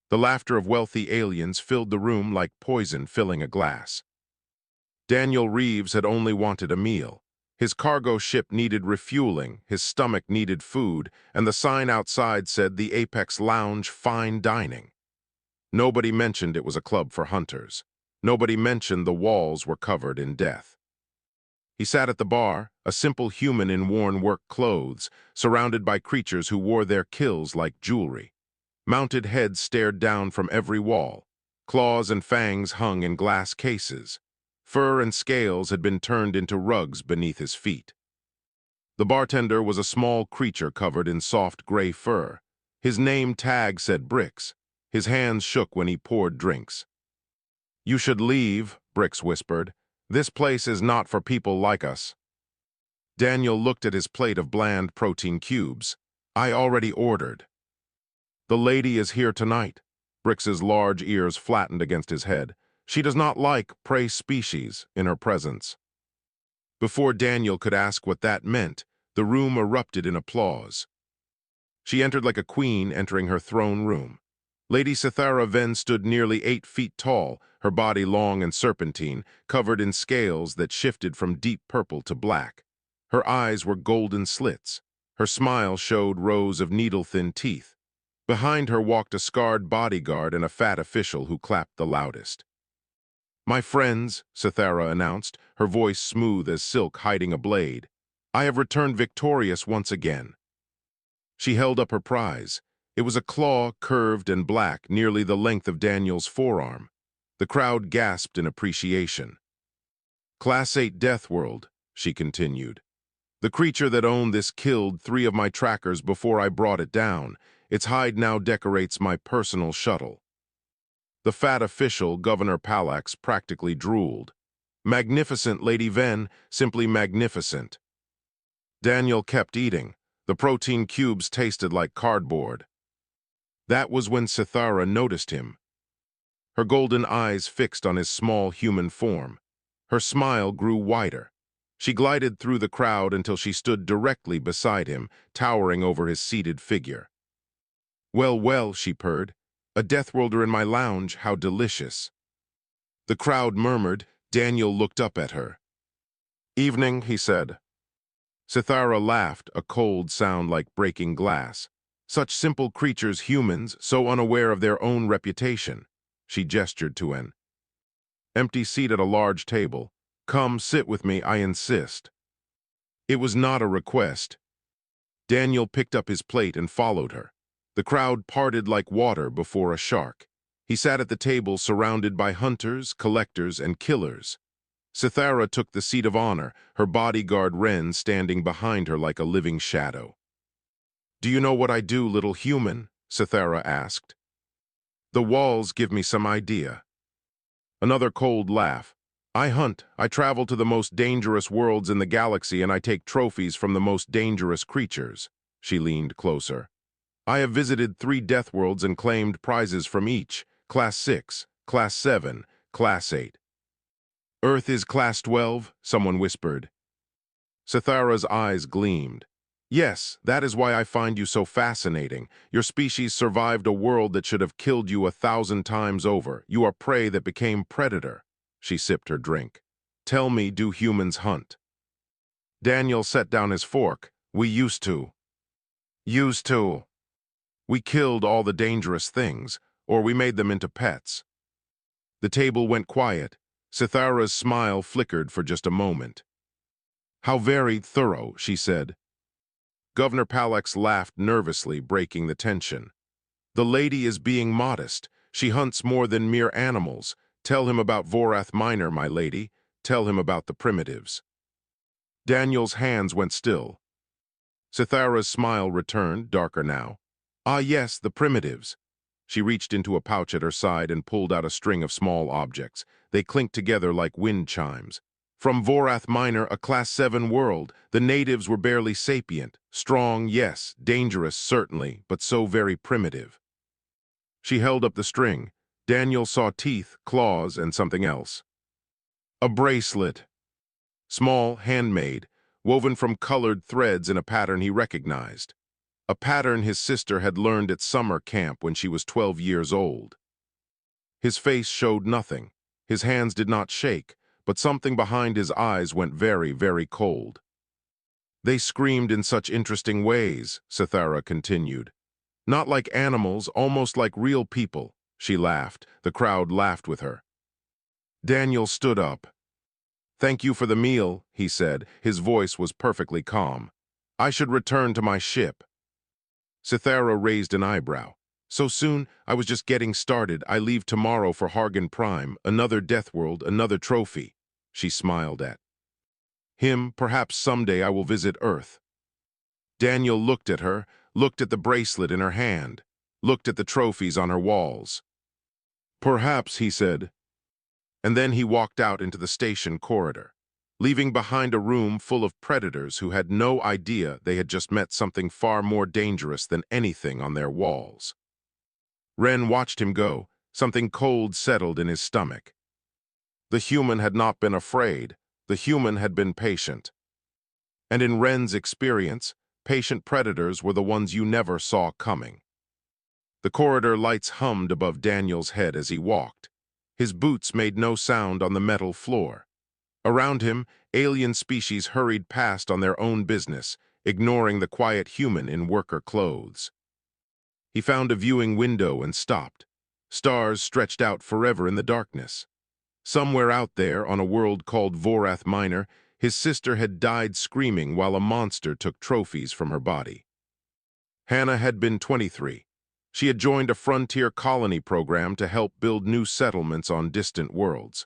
The laughter of wealthy aliens filled the room like poison filling a glass. Daniel Reeves had only wanted a meal. His cargo ship needed refueling, his stomach needed food, and the sign outside said the Apex Lounge Fine Dining. Nobody mentioned it was a club for hunters. Nobody mentioned the walls were covered in death. He sat at the bar, a simple human in worn work clothes, surrounded by creatures who wore their kills like jewelry. Mounted heads stared down from every wall. Claws and fangs hung in glass cases. Fur and scales had been turned into rugs beneath his feet. The bartender was a small creature covered in soft gray fur. His name tag said Bricks. His hands shook when he poured drinks. "You should leave," Bricks whispered. "This place is not for people like us." Daniel looked at his plate of bland protein cubes. "I already ordered." "The lady is here tonight." Bricks's large ears flattened against his head. "She does not like prey species in her presence." Before Daniel could ask what that meant, the room erupted in applause. She entered like a queen entering her throne room. Lady Cythera Venn stood nearly 8 feet tall, her body long and serpentine, covered in scales that shifted from deep purple to black. Her eyes were golden slits. Her smile showed rows of needle-thin teeth. Behind her walked a scarred bodyguard and a fat official who clapped the loudest. "My friends," Cythera announced, her voice smooth as silk hiding a blade, "I have returned victorious once again." She held up her prize. It was a claw, curved and black, nearly the length of Daniel's forearm. The crowd gasped in appreciation. "Class 8 Deathworld," she continued. "The creature that owned this killed 3 of my trackers before I brought it down. Its hide now decorates my personal shuttle." The fat official, Governor Palax, practically drooled. "Magnificent, Lady Venn, simply magnificent." Daniel kept eating. The protein cubes tasted like cardboard. That was when Cythera noticed him. Her golden eyes fixed on his small human form. Her smile grew wider. She glided through the crowd until she stood directly beside him, towering over his seated figure. "Well, well," she purred. "A deathworlder in my lounge, how delicious." The crowd murmured. Daniel looked up at her. "Evening," he said. Cythera laughed, a cold sound like breaking glass. Such simple creatures, humans, so unaware of their own reputation. She gestured to an empty seat at a large table. "Come, sit with me, I insist." It was not a request. Daniel picked up his plate and followed her. The crowd parted like water before a shark. He sat at the table surrounded by hunters, collectors, and killers. Cythera took the seat of honor, her bodyguard Wren standing behind her like a living shadow. "Do you know what I do, little human?" Cythera asked. "The walls give me some idea." Another cold laugh. "I hunt. I travel to the most dangerous worlds in the galaxy and I take trophies from the most dangerous creatures." She leaned closer. "I have visited 3 death worlds and claimed prizes from each. Class 6, Class 7, Class 8. "Earth is Class 12, someone whispered. Cythera's eyes gleamed. "Yes, that is why I find you so fascinating. Your species survived a world that should have killed you 1,000 times over. You are prey that became predator." She sipped her drink. "Tell me, do humans hunt?" Daniel set down his fork. "We used to." "Used to." "We killed all the dangerous things, or we made them into pets." The table went quiet. Cythera's smile flickered for just a moment. "How very thorough," she said. Governor Palax laughed nervously, breaking the tension. "The lady is being modest. She hunts more than mere animals. Tell him about Vorath Minor, my lady. Tell him about the primitives." Daniel's hands went still. Cythera's smile returned, darker now. "Ah yes, the primitives." She reached into a pouch at her side and pulled out a string of small objects. They clinked together like wind chimes. "From Vorath Minor, a Class 7 world, the natives were barely sapient. Strong, yes. Dangerous, certainly, but so very primitive." She held up the string. Daniel saw teeth, claws, and something else. A bracelet. Small, handmade, woven from colored threads in a pattern he recognized. a pattern his sister had learned at summer camp when she was 12 years old. His face showed nothing. His hands did not shake, but something behind his eyes went very, very cold. They screamed in such interesting ways, Cythera continued. Not like animals, almost like real people. She laughed. The crowd laughed with her. Daniel stood up. "Thank you for the meal," he said. His voice was perfectly calm. "I should return to my ship." Cythera raised an eyebrow. "So soon? I was just getting started. I leave tomorrow for Hargan Prime, another Deathworld, another trophy." She smiled at him. "Perhaps someday I will visit Earth." Daniel looked at her, looked at the bracelet in her hand, looked at the trophies on her walls. "Perhaps," he said. And then he walked out into the station corridor, leaving behind a room full of predators who had no idea they had just met something far more dangerous than anything on their walls. Ren watched him go. Something cold settled in his stomach. The human had not been afraid. The human had been patient. And in Ren's experience, patient predators were the ones you never saw coming. The corridor lights hummed above Daniel's head as he walked. His boots made no sound on the metal floor. Around him, alien species hurried past on their own business, ignoring the quiet human in worker clothes. He found a viewing window and stopped. Stars stretched out forever in the darkness. Somewhere out there, on a world called Vorath Minor, his sister had died screaming while a monster took trophies from her body. Hannah had been 23. She had joined a frontier colony program to help build new settlements on distant worlds.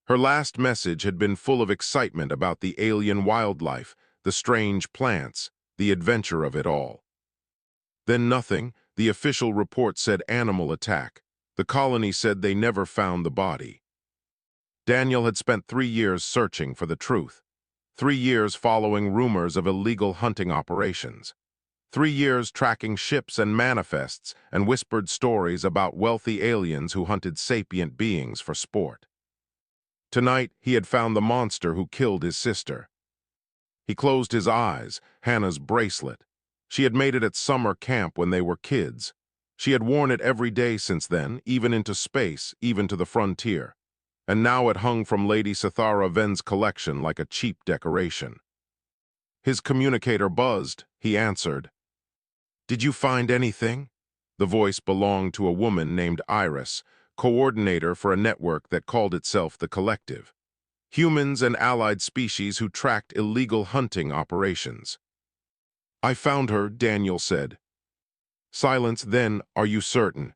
Her last message had been full of excitement about the alien wildlife, the strange plants, the adventure of it all. Then nothing. The official report said animal attack. The colony said they never found the body. Daniel had spent 3 years searching for the truth. 3 years following rumors of illegal hunting operations. 3 years tracking ships and manifests and whispered stories about wealthy aliens who hunted sapient beings for sport. Tonight, he had found the monster who killed his sister. He closed his eyes. Hannah's bracelet. She had made it at summer camp when they were kids. She had worn it every day since then, even into space, even to the frontier. And now it hung from Lady Cythera Ven's collection like a cheap decoration. His communicator buzzed. He answered. "Did you find anything?" The voice belonged to a woman named Iris, coordinator for a network that called itself the Collective. Humans and allied species who tracked illegal hunting operations. "I found her," Daniel said. Silence. Then, "Are you certain?"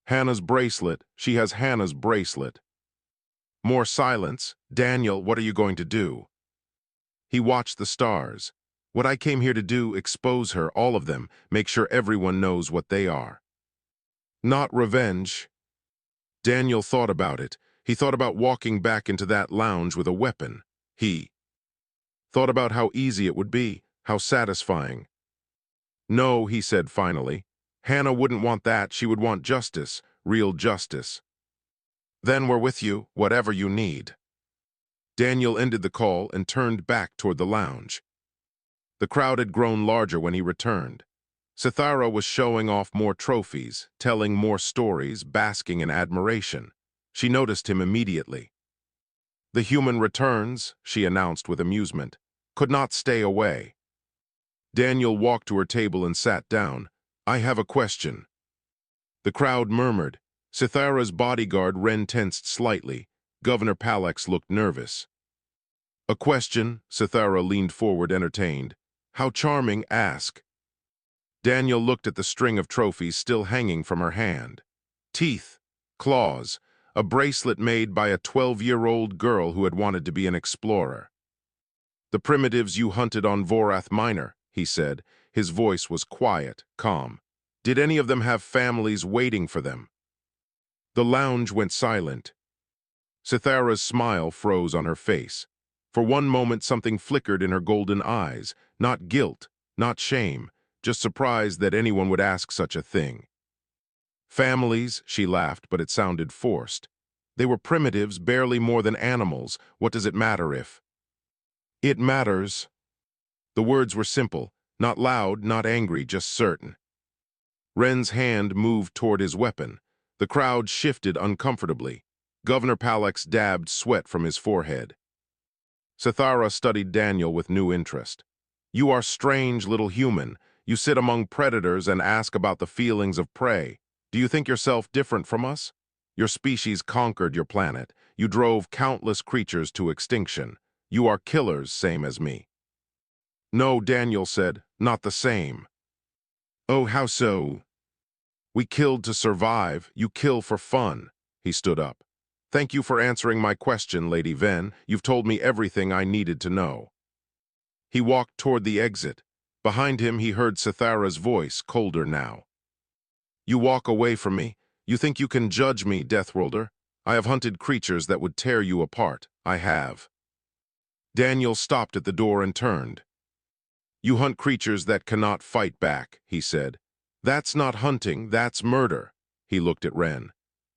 "Hannah's bracelet. She has Hannah's bracelet." More silence. "Daniel, what are you going to do?" He watched the stars. "What I came here to do, expose her, all of them, make sure everyone knows what they are." "Not revenge." Daniel thought about it. He thought about walking back into that lounge with a weapon. He thought about how easy it would be, how satisfying. "No," he said finally. "Hannah wouldn't want that. She would want justice, real justice." "Then we're with you, whatever you need." Daniel ended the call and turned back toward the lounge. The crowd had grown larger when he returned. Cythera was showing off more trophies, telling more stories, basking in admiration. She noticed him immediately. "The human returns," she announced with amusement. "Could not stay away." Daniel walked to her table and sat down. "I have a question." The crowd murmured. Cythera's bodyguard Ren tensed slightly. Governor Palex looked nervous. "A question?" Cythera leaned forward, entertained. "How charming, ask." Daniel looked at the string of trophies still hanging from her hand. Teeth, claws, a bracelet made by a 12-year-old girl who had wanted to be an explorer. "The primitives you hunted on Vorath Minor," he said. His voice was quiet, calm. "Did any of them have families waiting for them?" The lounge went silent. Cythera's smile froze on her face. For one moment something flickered in her golden eyes. Not guilt, not shame, just surprise that anyone would ask such a thing. "Families," she laughed, but it sounded forced. "They were primitives, barely more than animals. What does it matter if—" "It matters." The words were simple, Not loud, not angry, just certain. Ren's hand moved toward his weapon. The crowd shifted uncomfortably. Governor Palex dabbed sweat from his forehead. Sithara studied Daniel with new interest. You are strange, little human. You sit among predators and ask about the feelings of prey. Do you think yourself different from us? Your species conquered your planet. You drove countless creatures to extinction. You are killers, same as me. No, Daniel said, not the same. Oh, how so? We killed to survive. You kill for fun. He stood up. Thank you for answering my question, Lady Ven. You've told me everything I needed to know. He walked toward the exit. Behind him, he heard Sithara's voice, colder now. You walk away from me. You think you can judge me, Deathworlder. I have hunted creatures that would tear you apart. I have. Daniel stopped at the door and turned. You hunt creatures that cannot fight back, he said. That's not hunting, that's murder. He looked at Ren.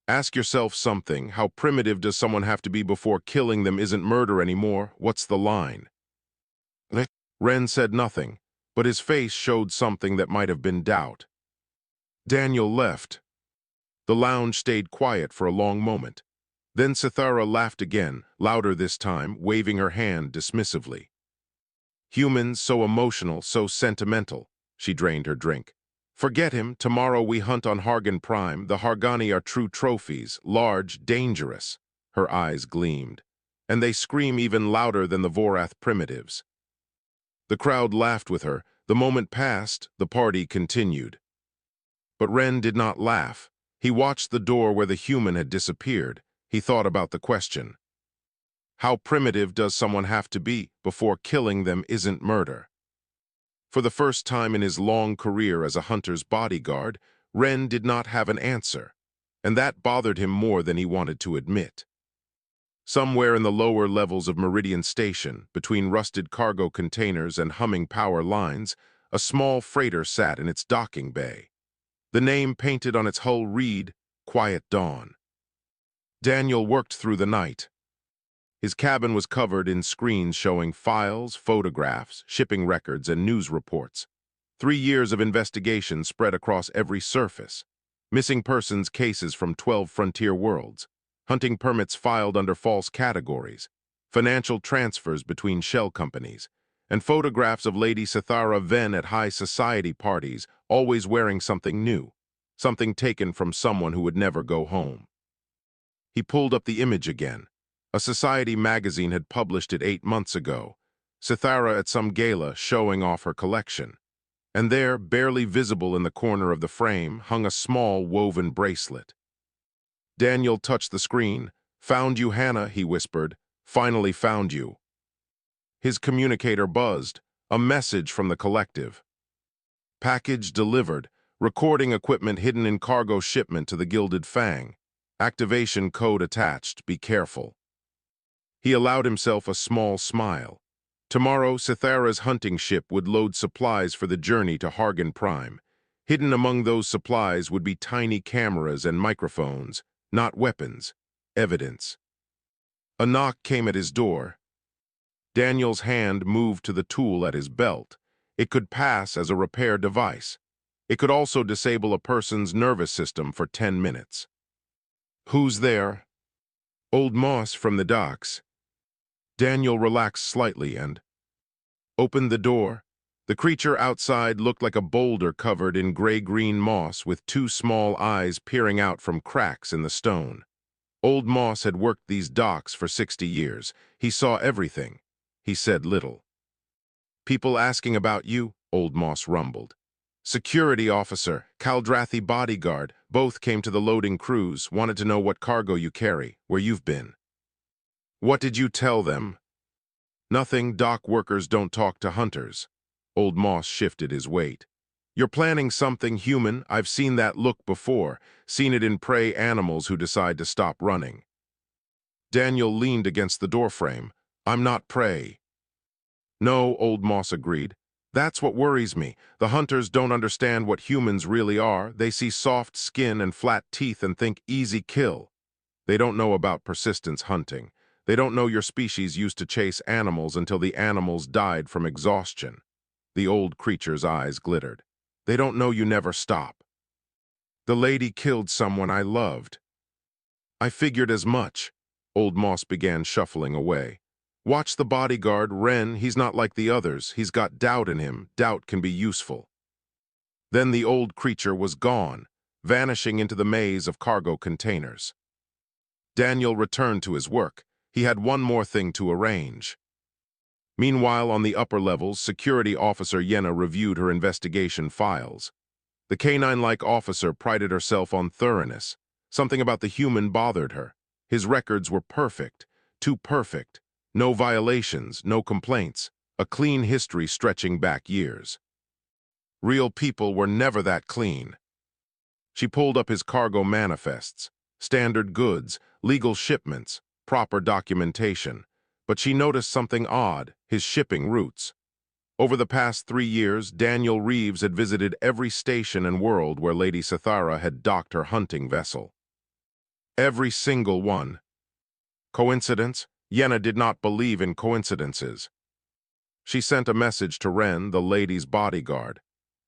Ask yourself something. How primitive does someone have to be before killing them isn't murder anymore? What's the line? Ren said nothing, but his face showed something that might have been doubt. Daniel left. The lounge stayed quiet for a long moment. Then Sithara laughed again, louder this time, waving her hand dismissively. Humans, so emotional, so sentimental. She drained her drink. Forget him. Tomorrow we hunt on Hargan Prime. The Hargani are true trophies, large, dangerous. Her eyes gleamed. And they scream even louder than the Vorath primitives. The crowd laughed with her. The moment passed, the party continued. But Ren did not laugh. He watched the door where the human had disappeared. He thought about the question. How primitive does someone have to be before killing them isn't murder? For the first time in his long career as a hunter's bodyguard, Ren did not have an answer, and that bothered him more than he wanted to admit. Somewhere in the lower levels of Meridian Station, between rusted cargo containers and humming power lines, a small freighter sat in its docking bay. The name painted on its hull read, Quiet Dawn. Daniel worked through the night. His cabin was covered in screens showing files, photographs, shipping records, and news reports. 3 years of investigation spread across every surface. Missing persons cases from 12 frontier worlds. Hunting permits filed under false categories. Financial transfers between shell companies. And photographs of Lady Sithara Ven at high society parties, always wearing something new. Something taken from someone who would never go home. He pulled up the image again. A society magazine had published it 8 months ago. Sithara at some gala showing off her collection. And there, barely visible in the corner of the frame, hung a small woven bracelet. Daniel touched the screen. Found you, Hannah, he whispered. Finally found you. His communicator buzzed. A message from the collective. Package delivered. Recording equipment hidden in cargo shipment to the Gilded Fang. Activation code attached. Be careful. He allowed himself a small smile. Tomorrow, Sithara's hunting ship would load supplies for the journey to Hargan Prime. Hidden among those supplies would be tiny cameras and microphones, not weapons, evidence. A knock came at his door. Daniel's hand moved to the tool at his belt. It could pass as a repair device. It could also disable a person's nervous system for 10 minutes. Who's there? Old Moss from the docks. Daniel relaxed slightly and opened the door. The creature outside looked like a boulder covered in gray-green moss with 2 small eyes peering out from cracks in the stone. Old Moss had worked these docks for 60 years. He saw everything. He said little. People asking about you, Old Moss rumbled. Security officer, Kaldrathi bodyguard, both came to the loading cruise, wanted to know what cargo you carry, where you've been. What did you tell them? Nothing. Dock workers don't talk to hunters. Old Moss shifted his weight. You're planning something human. I've seen that look before, seen it in prey animals who decide to stop running. Daniel leaned against the doorframe. I'm not prey. No, Old Moss agreed. That's what worries me. The hunters don't understand what humans really are. They see soft skin and flat teeth and think easy kill. They don't know about persistence hunting. They don't know your species used to chase animals until the animals died from exhaustion. The old creature's eyes glittered. They don't know you never stop. The lady killed someone I loved. I figured as much. Old Moss began shuffling away. Watch the bodyguard, Ren. He's not like the others. He's got doubt in him. Doubt can be useful. Then the old creature was gone, vanishing into the maze of cargo containers. Daniel returned to his work. He had one more thing to arrange. Meanwhile, on the upper levels, Security Officer Yenna reviewed her investigation files. The canine-like officer prided herself on thoroughness. Something about the human bothered her. His records were perfect, too perfect. No violations, no complaints, a clean history stretching back years. Real people were never that clean. She pulled up his cargo manifests, standard goods, legal shipments, proper documentation. But she noticed something odd, his shipping routes. Over the past 3 years, Daniel Reeves had visited every station and world where Lady Sithara had docked her hunting vessel. Every single one. Coincidence? Yenna did not believe in coincidences. She sent a message to Ren, the lady's bodyguard.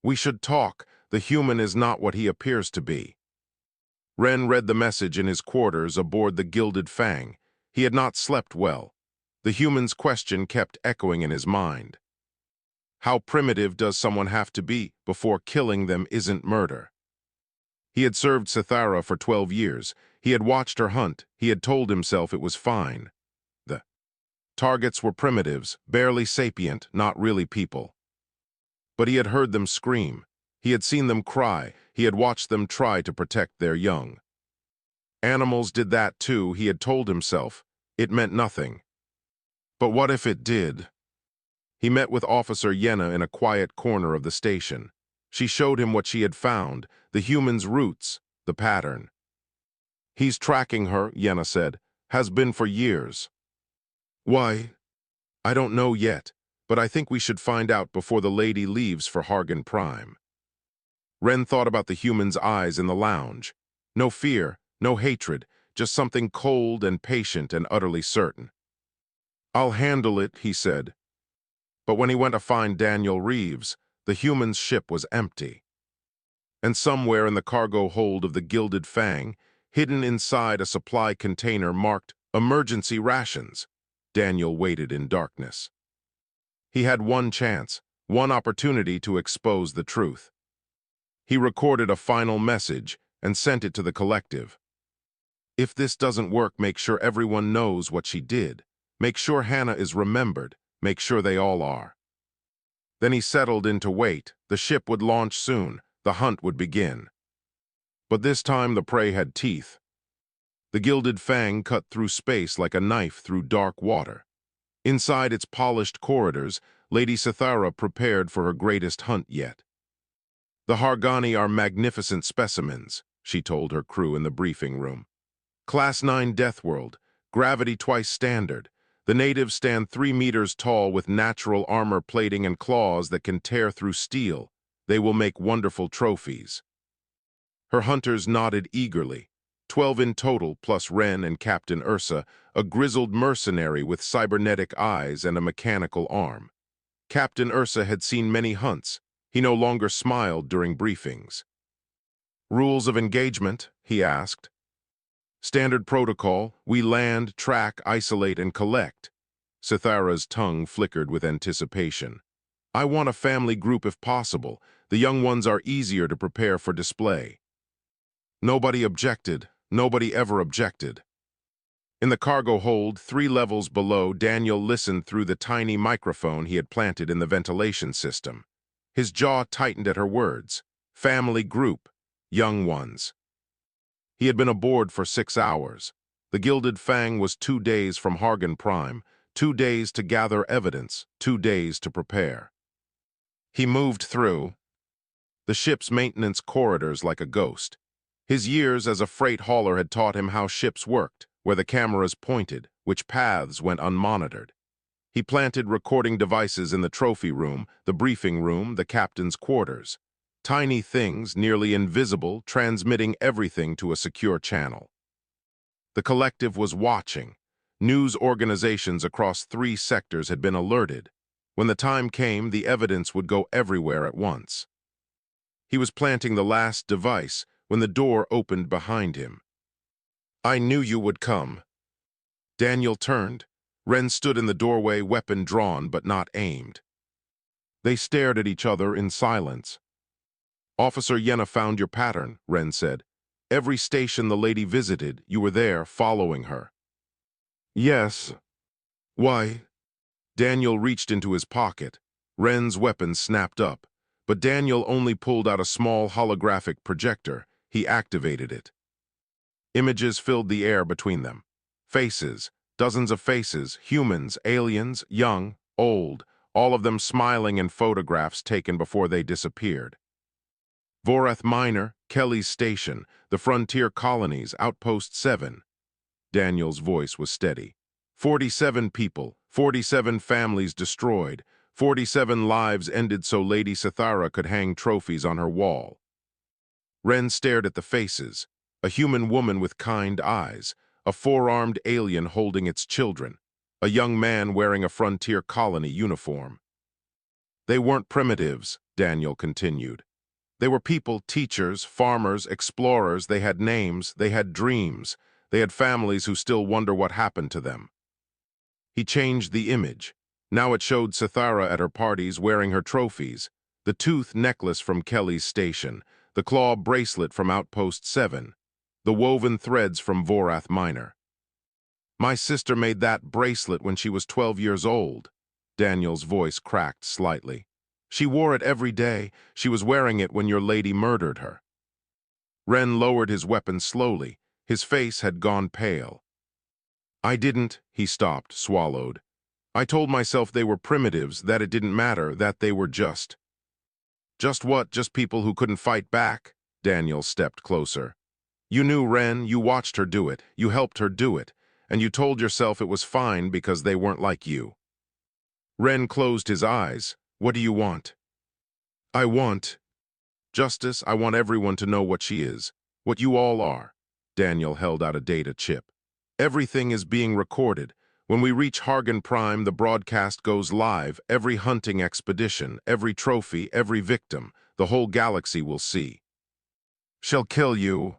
We should talk. The human is not what he appears to be. Ren read the message in his quarters aboard the Gilded Fang. He had not slept well. The human's question kept echoing in his mind. How primitive does someone have to be before killing them isn't murder? He had served Sithara for 12 years. He had watched her hunt. He had told himself it was fine. The targets were primitives, barely sapient, not really people. But he had heard them scream. He had seen them cry. He had watched them try to protect their young. Animals did that too, he had told himself. It meant nothing. But what if it did? He met with Officer Yenna in a quiet corner of the station. She showed him what she had found, the human's roots, the pattern. He's tracking her, Yenna said. Has been for years. Why? I don't know yet, but I think we should find out before the lady leaves for Hargan Prime. Ren thought about the human's eyes in the lounge. No fear, no hatred, just something cold and patient and utterly certain. I'll handle it, he said. But when he went to find Daniel Reeves, the human's ship was empty. And somewhere in the cargo hold of the Gilded Fang, hidden inside a supply container marked emergency rations, Daniel waited in darkness. He had one chance, one opportunity to expose the truth. He recorded a final message and sent it to the collective. If this doesn't work, make sure everyone knows what she did. Make sure Hannah is remembered. Make sure they all are. Then he settled in to wait. The ship would launch soon. The hunt would begin. But this time the prey had teeth. The Gilded Fang cut through space like a knife through dark water. Inside its polished corridors, Lady Sithara prepared for her greatest hunt yet. The Hargani are magnificent specimens, she told her crew in the briefing room. Class 9 Deathworld, gravity twice standard. The natives stand 3 meters tall with natural armor plating and claws that can tear through steel. They will make wonderful trophies. Her hunters nodded eagerly. 12 in total, plus Ren and Captain Ursa, a grizzled mercenary with cybernetic eyes and a mechanical arm. Captain Ursa had seen many hunts. He no longer smiled during briefings. Rules of engagement, he asked. Standard protocol, we land, track, isolate, and collect. Sithara's tongue flickered with anticipation. I want a family group if possible. The young ones are easier to prepare for display. Nobody objected. Nobody ever objected. In the cargo hold, 3 levels below, Daniel listened through the tiny microphone he had planted in the ventilation system. His jaw tightened at her words. Family group. Young ones. He had been aboard for 6 hours. The Gilded Fang was 2 days from Hargan Prime, 2 days to gather evidence, 2 days to prepare. He moved through the ship's maintenance corridors like a ghost. His years as a freight hauler had taught him how ships worked, where the cameras pointed, which paths went unmonitored. He planted recording devices in the trophy room, the briefing room, the captain's quarters. Tiny things, nearly invisible, transmitting everything to a secure channel. The collective was watching. News organizations across 3 sectors had been alerted. When the time came, the evidence would go everywhere at once. He was planting the last device when the door opened behind him. "I knew you would come." Daniel turned. Ren stood in the doorway, weapon drawn but not aimed. They stared at each other in silence. "Officer Yenna found your pattern," Ren said. "Every station the lady visited, you were there following her." "Yes." "Why?" Daniel reached into his pocket. Ren's weapon snapped up, but Daniel only pulled out a small holographic projector. He activated it. Images filled the air between them. Faces, dozens of faces, humans, aliens, young, old, all of them smiling in photographs taken before they disappeared. Vorath Minor, Kelly's Station, the Frontier Colonies, Outpost 7. Daniel's voice was steady. 47 people, 47 families destroyed, 47 lives ended so Lady Sithara could hang trophies on her wall. Ren stared at the faces, a human woman with kind eyes, a four-armed alien holding its children, a young man wearing a Frontier Colony uniform. They weren't primitives, Daniel continued. They were people, teachers, farmers, explorers. They had names, they had dreams, they had families who still wonder what happened to them. He changed the image. Now it showed Sithara at her parties wearing her trophies, the tooth necklace from Kelly's Station, the claw bracelet from Outpost 7, the woven threads from Vorath Minor. "My sister made that bracelet when she was 12 years old." Daniel's voice cracked slightly. "She wore it every day. She was wearing it when your lady murdered her." Ren lowered his weapon slowly. His face had gone pale. "I didn't," he stopped, swallowed. "I told myself they were primitives, that it didn't matter, that they were just." "Just what? Just people who couldn't fight back?" Daniel stepped closer. "You knew Ren, you watched her do it, you helped her do it, and you told yourself it was fine because they weren't like you." Ren closed his eyes. "What do you want?" "I want justice. I want everyone to know what she is, what you all are." Daniel held out a data chip. "Everything is being recorded. When we reach Hargan Prime, the broadcast goes live. Every hunting expedition, every trophy, every victim, the whole galaxy will see." "She'll kill you."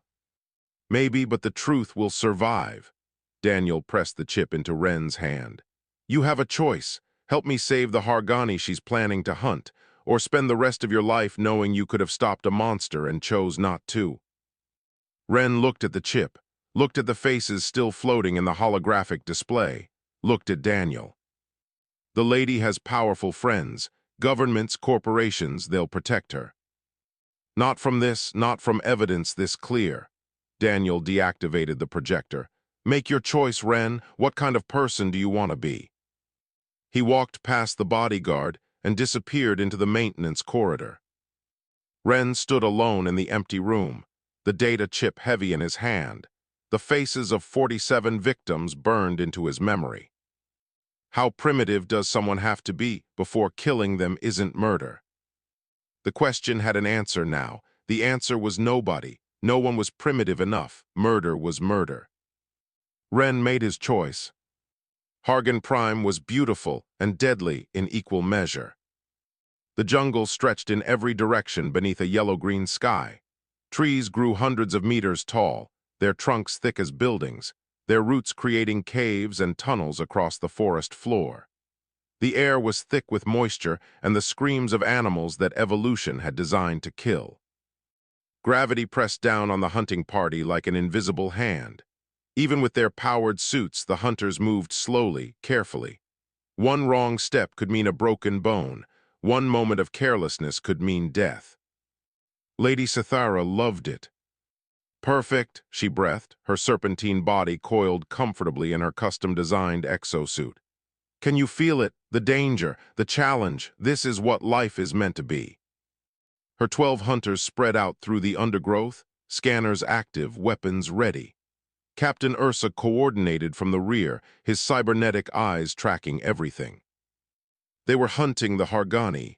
"Maybe, but the truth will survive." Daniel pressed the chip into Ren's hand. "You have a choice. Help me save the Hargani she's planning to hunt, or spend the rest of your life knowing you could have stopped a monster and chose not to." Ren looked at the chip, looked at the faces still floating in the holographic display, looked at Daniel. "The lady has powerful friends, governments, corporations, they'll protect her." "Not from this, not from evidence this clear." Daniel deactivated the projector. "Make your choice, Ren. What kind of person do you want to be?" He walked past the bodyguard and disappeared into the maintenance corridor. Ren stood alone in the empty room, the data chip heavy in his hand. The faces of 47 victims burned into his memory. How primitive does someone have to be before killing them isn't murder? The question had an answer now. The answer was nobody. No one was primitive enough. Murder was murder. Ren made his choice. Hargan Prime was beautiful and deadly in equal measure. The jungle stretched in every direction beneath a yellow-green sky. Trees grew hundreds of meters tall, their trunks thick as buildings, their roots creating caves and tunnels across the forest floor. The air was thick with moisture and the screams of animals that evolution had designed to kill. Gravity pressed down on the hunting party like an invisible hand. Even with their powered suits, the hunters moved slowly, carefully. One wrong step could mean a broken bone. One moment of carelessness could mean death. Lady Sithara loved it. "Perfect," she breathed, her serpentine body coiled comfortably in her custom-designed exosuit. "Can you feel it? The danger, the challenge. This is what life is meant to be." Her 12 hunters spread out through the undergrowth, scanners active, weapons ready. Captain Ursa coordinated from the rear, his cybernetic eyes tracking everything. They were hunting the Hargani.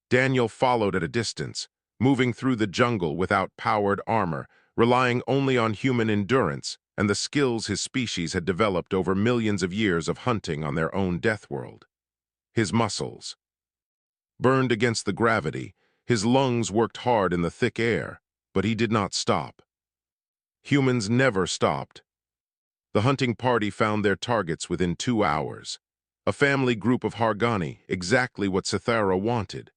Daniel followed at a distance, moving through the jungle without powered armor, relying only on human endurance and the skills his species had developed over millions of years of hunting on their own Deathworld. his muscles. Burned against the gravity, his lungs worked hard in the thick air, but he did not stop. Humans never stopped. The hunting party found their targets within 2 hours. A family group of Hargani, exactly what Cythera wanted.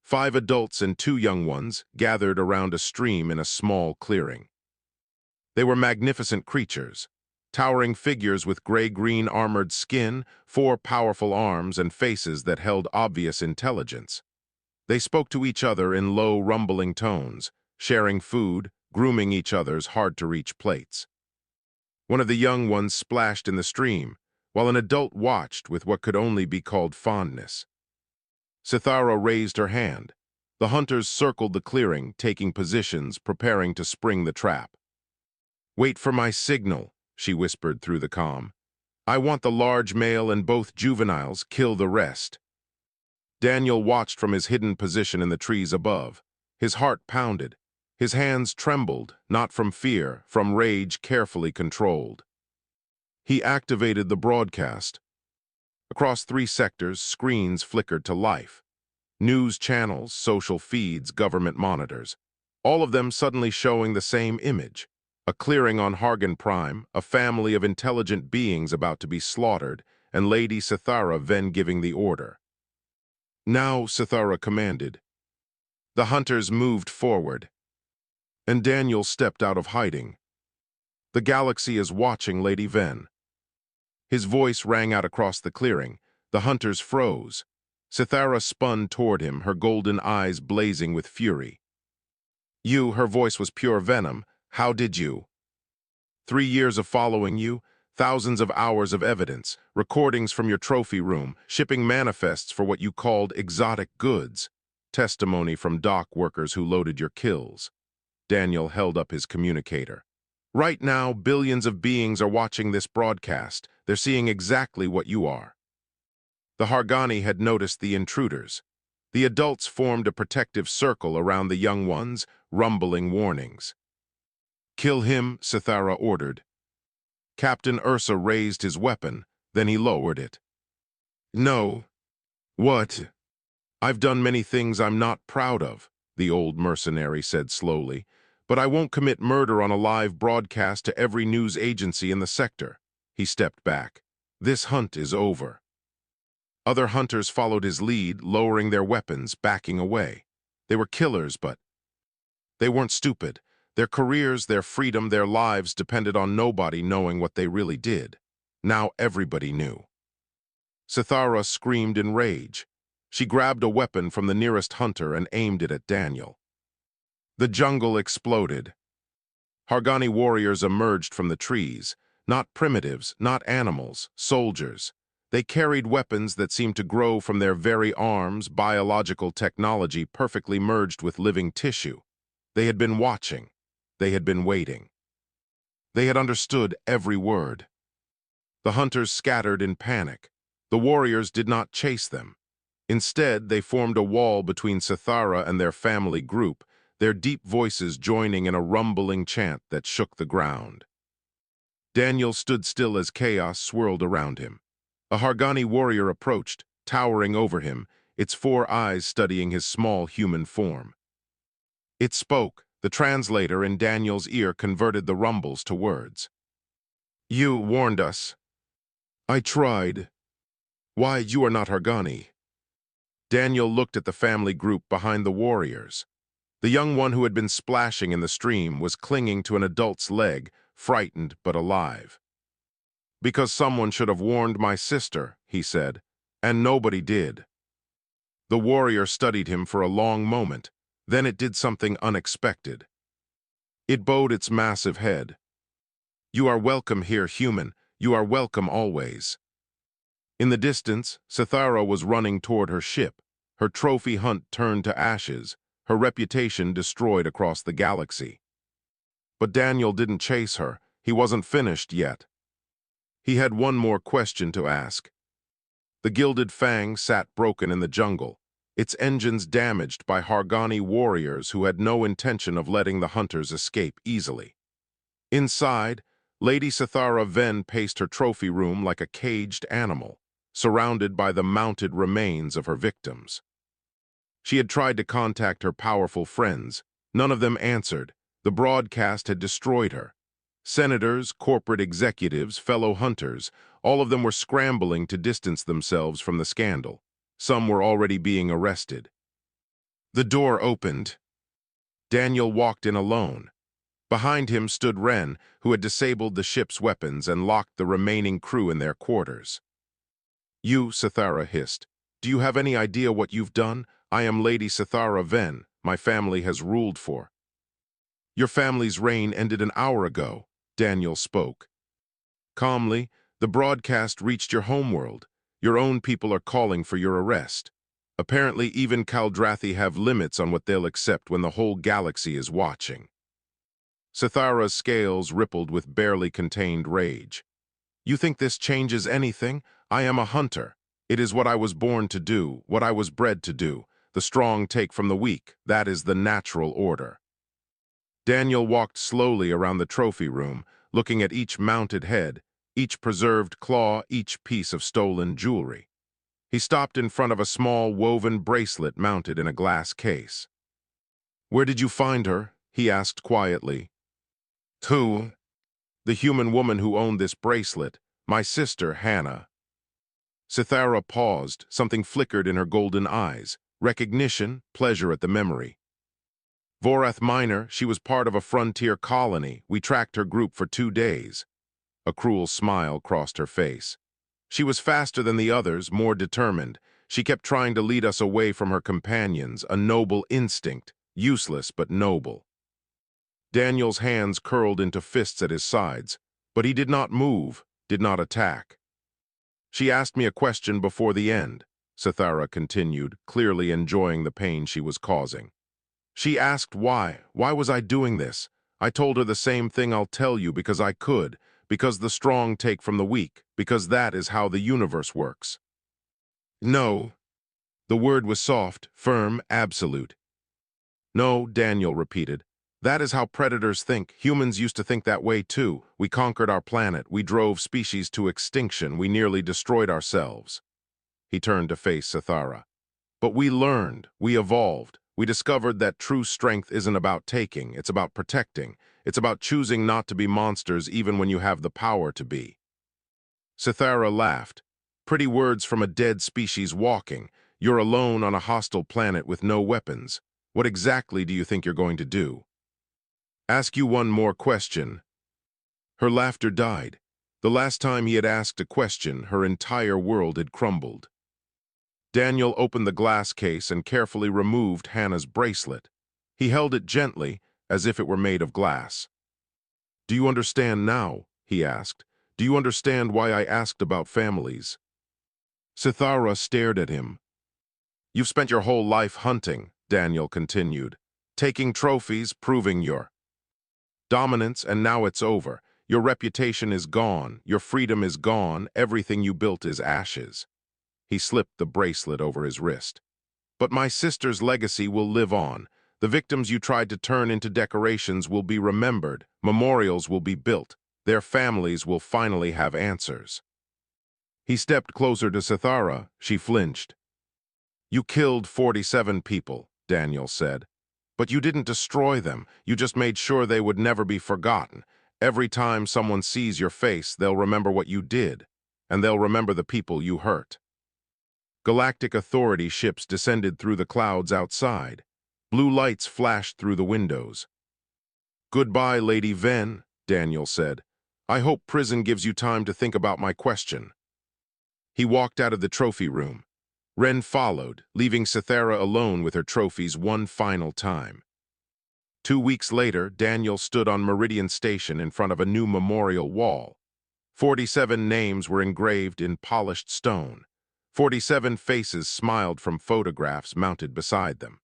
5 adults and 2 young ones gathered around a stream in a small clearing. They were magnificent creatures, towering figures with gray-green armored skin, 4 powerful arms, and faces that held obvious intelligence. They spoke to each other in low, rumbling tones, sharing food, grooming each other's hard-to-reach plates. One of the young ones splashed in the stream, while an adult watched with what could only be called fondness. Cythera raised her hand. The hunters circled the clearing, taking positions, preparing to spring the trap. "Wait for my signal," she whispered through the comm. "I want the large male and both juveniles, kill the rest." Daniel watched from his hidden position in the trees above. His heart pounded. His hands trembled, not from fear, from rage carefully controlled. He activated the broadcast. Across 3 sectors, screens flickered to life. News channels, social feeds, government monitors. All of them suddenly showing the same image. A clearing on Hargan Prime, a family of intelligent beings about to be slaughtered, and Lady Cythera then giving the order. "Now," Cythera commanded. The hunters moved forward, and Daniel stepped out of hiding. "The galaxy is watching, Lady Ven." His voice rang out across the clearing. The hunters froze. Cythera spun toward him, her golden eyes blazing with fury. "You," her voice was pure venom. "How did you? 3 years of following you, thousands of hours of evidence, recordings from your trophy room, shipping manifests for what you called exotic goods, testimony from dock workers who loaded your kills." Daniel held up his communicator. "Right now, billions of beings are watching this broadcast. They're seeing exactly what you are." The Hargani had noticed the intruders. The adults formed a protective circle around the young ones, rumbling warnings. "Kill him," Cythera ordered. Captain Ursa raised his weapon, then he lowered it. "No." "What?" "I've done many things I'm not proud of," the old mercenary said slowly, "but I won't commit murder on a live broadcast to every news agency in the sector." He stepped back. "This hunt is over." Other hunters followed his lead, lowering their weapons, backing away. They were killers, but they weren't stupid. Their careers, their freedom, their lives depended on nobody knowing what they really did. Now everybody knew. Cythera screamed in rage. She grabbed a weapon from the nearest hunter and aimed it at Daniel. The jungle exploded. Hargani warriors emerged from the trees. Not primitives, not animals, soldiers. They carried weapons that seemed to grow from their very arms, biological technology perfectly merged with living tissue. They had been watching. They had been waiting. They had understood every word. The hunters scattered in panic. The warriors did not chase them. Instead, they formed a wall between Cythera and their family group, their deep voices joining in a rumbling chant that shook the ground. Daniel stood still as chaos swirled around him. A Hargani warrior approached, towering over him, its 4 eyes studying his small human form. It spoke. The translator in Daniel's ear converted the rumbles to words. "You warned us." "I tried." "Why, you are not Hargani." Daniel looked at the family group behind the warriors. The young one who had been splashing in the stream was clinging to an adult's leg, frightened but alive. "Because someone should have warned my sister," he said, "and nobody did." The warrior studied him for a long moment. Then it did something unexpected. It bowed its massive head. "You are welcome here, human. You are welcome always." In the distance, Cythera was running toward her ship, her trophy hunt turned to ashes, her reputation destroyed across the galaxy. But Daniel didn't chase her. He wasn't finished yet. He had one more question to ask. The Gilded Fang sat broken in the jungle, its engines damaged by Hargani warriors who had no intention of letting the hunters escape easily. Inside, Lady Cythera Ven paced her trophy room like a caged animal. surrounded by the mounted remains of her victims. She had tried to contact her powerful friends. None of them answered. The broadcast had destroyed her. Senators, corporate executives, fellow hunters, all of them were scrambling to distance themselves from the scandal. Some were already being arrested. The door opened. Daniel walked in alone. Behind him stood Ren, who had disabled the ship's weapons and locked the remaining crew in their quarters. "You," Sithara hissed. "Do you have any idea what you've done? I am Lady Sithara Ven. My family has ruled for." "Your family's reign ended an hour ago," Daniel spoke. Calmly, "The broadcast reached your homeworld. Your own people are calling for your arrest. Apparently, even Kaldrathi have limits on what they'll accept when the whole galaxy is watching." Sithara's scales rippled with barely contained rage. "You think this changes anything? I am a hunter. It is what I was born to do, what I was bred to do. The strong take from the weak. That is the natural order." Daniel walked slowly around the trophy room, looking at each mounted head, each preserved claw, each piece of stolen jewelry. He stopped in front of a small woven bracelet mounted in a glass case. "Where did you find her?" he asked quietly. "Who?" "The human woman who owned this bracelet. My sister, Hannah." Sithara paused. Something flickered in her golden eyes. Recognition, pleasure at the memory. "Vorath Minor, she was part of a frontier colony. We tracked her group for 2 days." A cruel smile crossed her face. "She was faster than the others, more determined. She kept trying to lead us away from her companions, a noble instinct, useless but noble." Daniel's hands curled into fists at his sides, but he did not move, did not attack. "She asked me a question before the end," Sithara continued, clearly enjoying the pain she was causing. "She asked why. Why was I doing this? I told her the same thing I'll tell you because I could, because the strong take from the weak, because that is how the universe works." "No." The word was soft, firm, absolute. "No," Daniel repeated. "That is how predators think. Humans used to think that way too. We conquered our planet. We drove species to extinction. We nearly destroyed ourselves." He turned to face Sithara. "But we learned. We evolved. We discovered that true strength isn't about taking. It's about protecting. It's about choosing not to be monsters even when you have the power to be." Sithara laughed. "Pretty words from a dead species walking. You're alone on a hostile planet with no weapons. What exactly do you think you're going to do?" "Ask you one more question." Her laughter died. The last time he had asked a question, her entire world had crumbled. Daniel opened the glass case and carefully removed Hannah's bracelet. He held it gently, as if it were made of glass. "Do you understand now?" he asked. "Do you understand why I asked about families?" Sithara stared at him. "You've spent your whole life hunting," Daniel continued, "taking trophies, proving your dominance, and now it's over. Your reputation is gone, your freedom is gone, everything you built is ashes." He slipped the bracelet over his wrist. "But my sister's legacy will live on. The victims you tried to turn into decorations will be remembered, memorials will be built, their families will finally have answers." He stepped closer to Sithara. She flinched. "You killed 47 people," Daniel said. "But you didn't destroy them. You just made sure they would never be forgotten. Every time someone sees your face, they'll remember what you did, and they'll remember the people you hurt." Galactic Authority ships descended through the clouds outside. Blue lights flashed through the windows. "Goodbye, Lady Ven," Daniel said. "I hope prison gives you time to think about my question." He walked out of the trophy room. Ren followed, leaving Sithara alone with her trophies one final time. 2 weeks later, Daniel stood on Meridian Station in front of a new memorial wall. 47 names were engraved in polished stone. 47 faces smiled from photographs mounted beside them.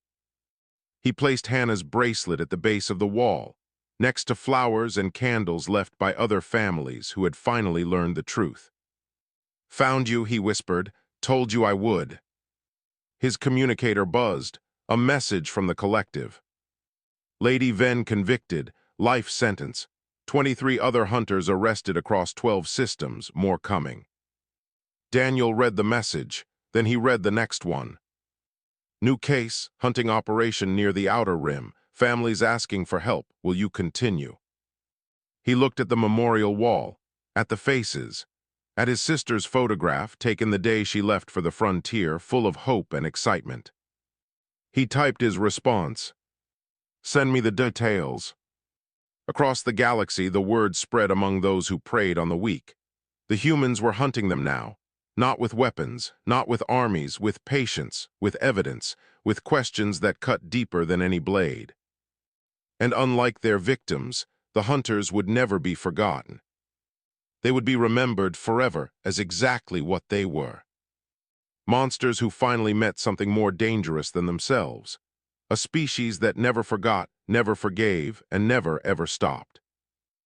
He placed Hannah's bracelet at the base of the wall, next to flowers and candles left by other families who had finally learned the truth. "Found you," he whispered. "Told you I would." His communicator buzzed, a message from the collective. "Lady Ven convicted, life sentence. 23 other hunters arrested across 12 systems, more coming." Daniel read the message, then he read the next one. New case, hunting operation near the outer rim. Families asking for help. Will you continue? He looked at the memorial wall, at the faces, at his sister's photograph taken the day she left for the frontier, full of hope and excitement. He typed his response. Send me the details. Across the galaxy, the word spread among those who preyed on the weak. The humans were hunting them now, not with weapons, not with armies, with patience, with evidence, with questions that cut deeper than any blade. And unlike their victims, the hunters would never be forgotten. They would be remembered forever as exactly what they were. Monsters who finally met something more dangerous than themselves. A species that never forgot, never forgave, and never ever stopped.